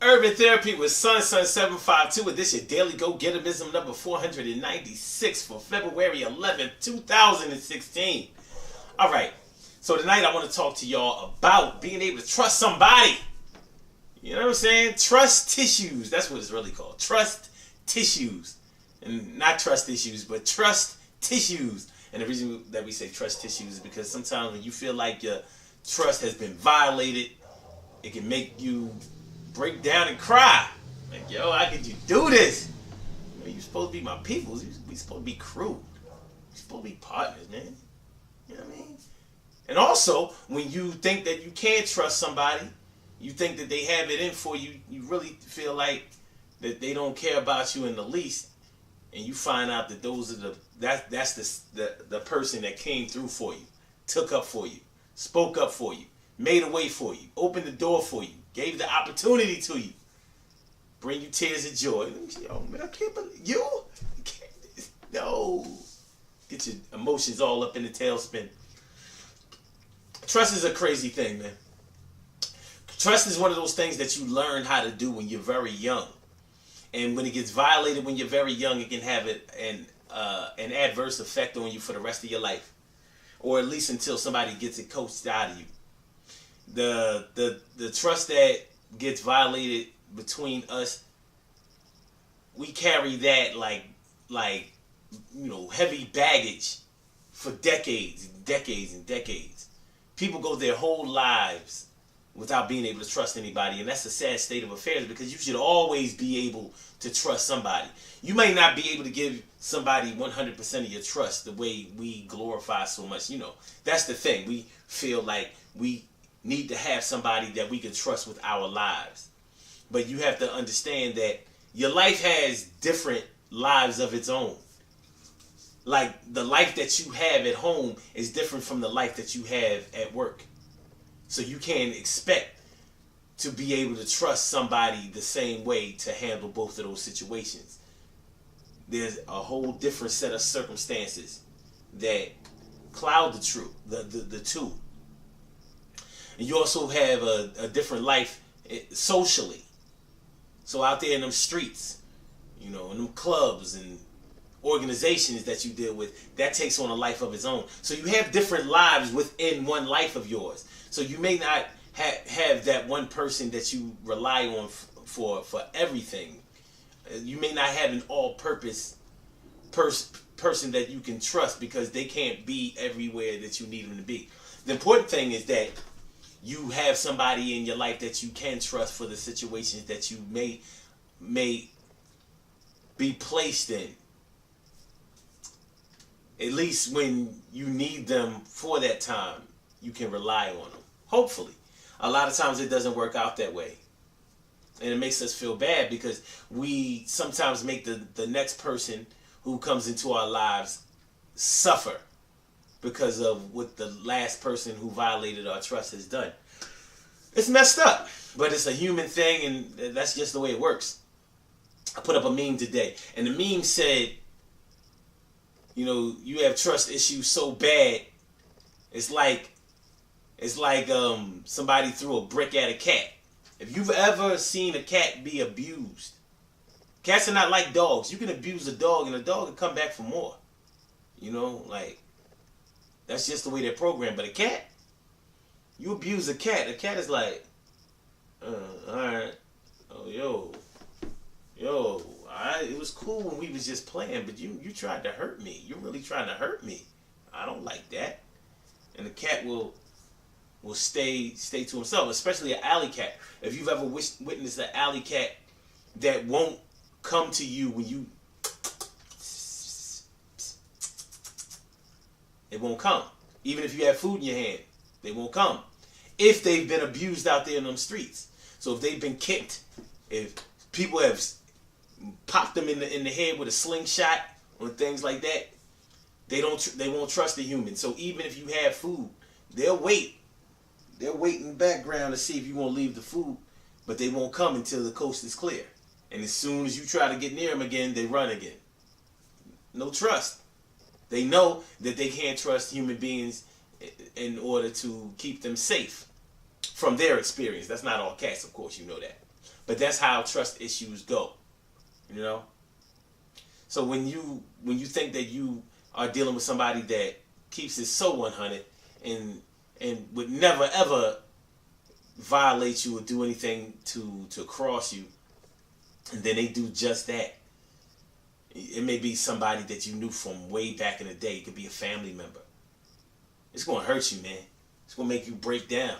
Urban Therapy with Sun752, and this your Daily Go-Getterism number 496 for February 11th, 2016. All right, so tonight I want to talk to y'all about being able to trust somebody. You know what I'm saying? Trust tissues. That's what it's really called. Trust tissues. And not trust issues, but trust tissues. And the reason that we say trust tissues is because sometimes when you feel like your trust has been violated, it can make you break down and cry. Like, yo, how could you do this? Man, you supposed to be my people. We supposed to be crew. We supposed to be partners, man. You know what I mean? And also, when you think that you can't trust somebody, you think that they have it in for you, you really feel like that they don't care about you in the least, and you find out that that's the person that came through for you, took up for you, spoke up for you, made a way for you, opened the door for you, gave the opportunity to you, bring you tears of joy. Yo, man, I can't believe you. No, get your emotions all up in the tailspin. Trust is a crazy thing, man. Trust is one of those things that you learn how to do when you're very young. And when it gets violated when you're very young, it can have an adverse effect on you for the rest of your life. Or at least until somebody gets it coached out of you. The trust that gets violated between us, we carry that like heavy baggage for decades and decades and decades. People go their whole lives without being able to trust anybody, and that's a sad state of affairs because you should always be able to trust somebody. You may not be able to give somebody 100% of your trust the way we glorify so much. You know, that's the thing. We feel like we need to have somebody that we can trust with our lives. But you have to understand that your life has different lives of its own. Like the life that you have at home is different from the life that you have at work. So you can't expect to be able to trust somebody the same way to handle both of those situations. There's a whole different set of circumstances that cloud the two. And you also have a different life socially. So out there in them streets, in them clubs and organizations that you deal with, that takes on a life of its own. So you have different lives within one life of yours. So you may not have that one person that you rely on for everything. You may not have an all-purpose person that you can trust because they can't be everywhere that you need them to be. The important thing is that you have somebody in your life that you can trust for the situations that you may be placed in. At least when you need them for that time, you can rely on them. Hopefully. A lot of times it doesn't work out that way. And it makes us feel bad because we sometimes make the next person who comes into our lives suffer because of what the last person who violated our trust has done. It's messed up, but it's a human thing, and that's just the way it works. I put up a meme today, and the meme said, you have trust issues so bad, it's like somebody threw a brick at a cat. If you've ever seen a cat be abused, cats are not like dogs. You can abuse a dog and a dog will come back for more. That's just the way they're programmed. But a cat, you abuse a cat is like, alright, oh, yo, it was cool when we was just playing, but you tried to hurt me. You're really trying to hurt me. I don't like that. And the cat will stay to himself, especially an alley cat. If you've ever witnessed an alley cat that won't come to you when you, it won't come. Even if you have food in your hand, they won't come. If they've been abused out there in them streets. So if they've been kicked, if people have popped them in the head with a slingshot or things like that, they won't trust the human. So even if you have food, they'll wait. They'll wait in the background to see if you won't leave the food, but they won't come until the coast is clear. And as soon as you try to get near them again, they run again. No trust. They know that they can't trust human beings in order to keep them safe from their experience. That's not all cats, of course, you know that. But that's how trust issues go, you know. So when you think that you are dealing with somebody that keeps it so 100 and would never ever violate you or do anything to cross you, and then they do just that. It may be somebody that you knew from way back in the day. It could be a family member. It's going to hurt you, man. It's going to make you break down.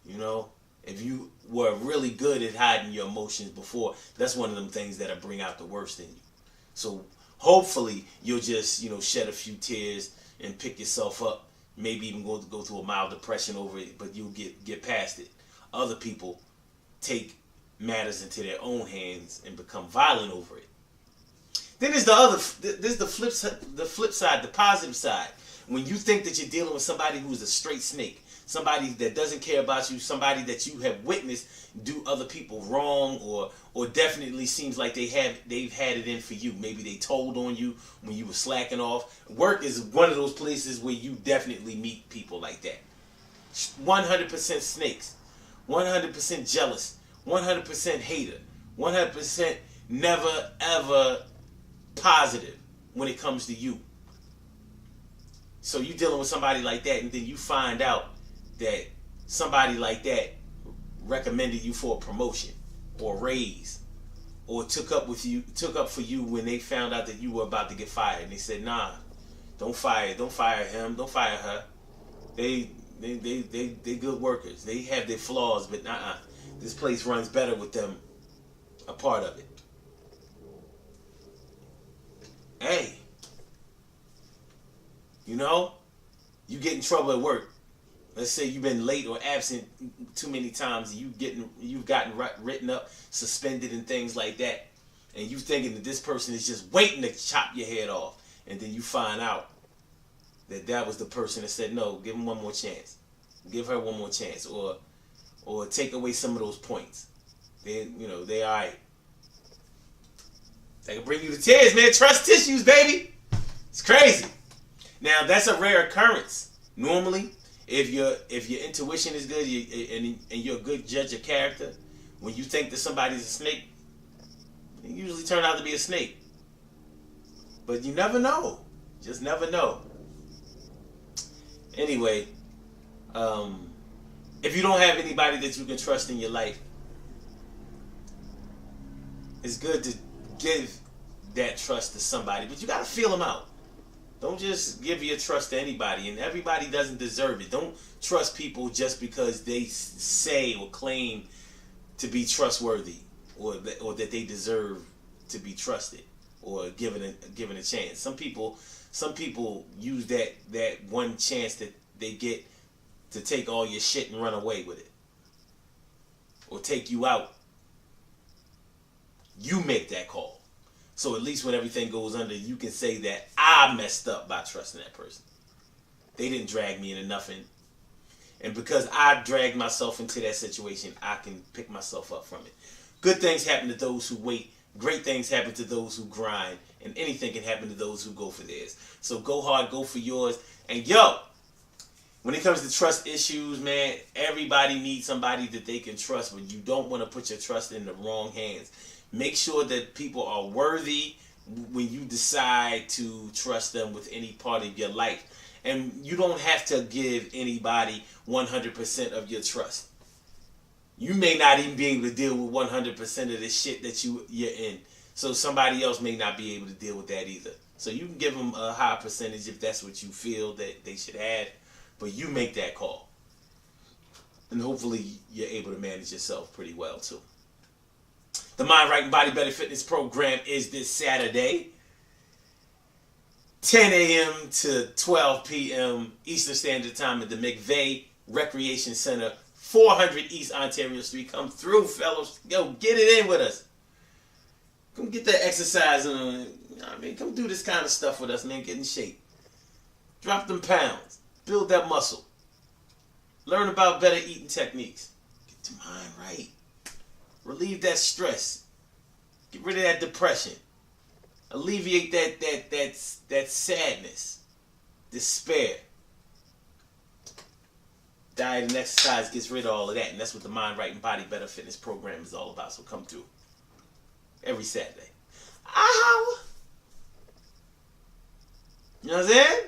You know, if you were really good at hiding your emotions before, that's one of them things that'll bring out the worst in you. So hopefully you'll just, shed a few tears and pick yourself up. Maybe even go through a mild depression over it, but you'll get past it. Other people take matters into their own hands and become violent over it. Then there's the flip side, the positive side. When you think that you're dealing with somebody who's a straight snake, somebody that doesn't care about you, somebody that you have witnessed do other people wrong, or definitely seems like they've had it in for you. Maybe they told on you when you were slacking off. Work is one of those places where you definitely meet people like that. 100% snakes, 100% jealous, 100% hater, 100% never ever positive when it comes to you. So you dealing with somebody like that, and then you find out that somebody like that recommended you for a promotion or a raise, or took up for you when they found out that you were about to get fired, and they said, "Nah, don't fire him, don't fire her. They good workers. They have their flaws, but this place runs better with them a part of it." Hey, you get in trouble at work. Let's say you've been late or absent too many times, and you've gotten written up, suspended, and things like that, and you thinking that this person is just waiting to chop your head off, and then you find out that was the person that said, "No, give him one more chance, give her one more chance," or take away some of those points. They alright. They can bring you to tears, man. Trust issues, baby. It's crazy. Now that's a rare occurrence. Normally, if your intuition is good and you're a good judge of character, when you think that somebody's a snake, they usually turn out to be a snake. But you never know. Just never know. Anyway, if you don't have anybody that you can trust in your life, it's good to give that trust to somebody, but you gotta feel them out. Don't just give your trust to anybody, and everybody doesn't deserve it. Don't trust people just because they say or claim to be trustworthy, or that they deserve to be trusted or given a chance. Some people use that one chance that they get to take all your shit and run away with it, or take you out. You make that call. So at least when everything goes under, you can say that I messed up by trusting that person. They didn't drag me into nothing. And because I dragged myself into that situation, I can pick myself up from it. Good things happen to those who wait. Great things happen to those who grind. And anything can happen to those who go for theirs. So go hard, go for yours. And when it comes to trust issues, man, everybody needs somebody that they can trust, but you don't want to put your trust in the wrong hands. Make sure that people are worthy when you decide to trust them with any part of your life. And you don't have to give anybody 100% of your trust. You may not even be able to deal with 100% of the shit that you're in. So somebody else may not be able to deal with that either. So you can give them a high percentage if that's what you feel that they should have. But you make that call. And hopefully you're able to manage yourself pretty well too. The Mind Right and Body Better Fitness program is this Saturday, 10 a.m. to 12 p.m. Eastern Standard Time at the McVeigh Recreation Center, 400 East Ontario Street. Come through, fellas. Go get it in with us. Come get that exercise on. Come do this kind of stuff with us, man. Get in shape. Drop them pounds. Build that muscle. Learn about better eating techniques. Get your mind right. Relieve that stress. Get rid of that depression. Alleviate that sadness, despair. Diet and exercise gets rid of all of that, and that's what the Mind, Right, and Body Better Fitness program is all about. So come through every Saturday. Ow! You know what I'm saying?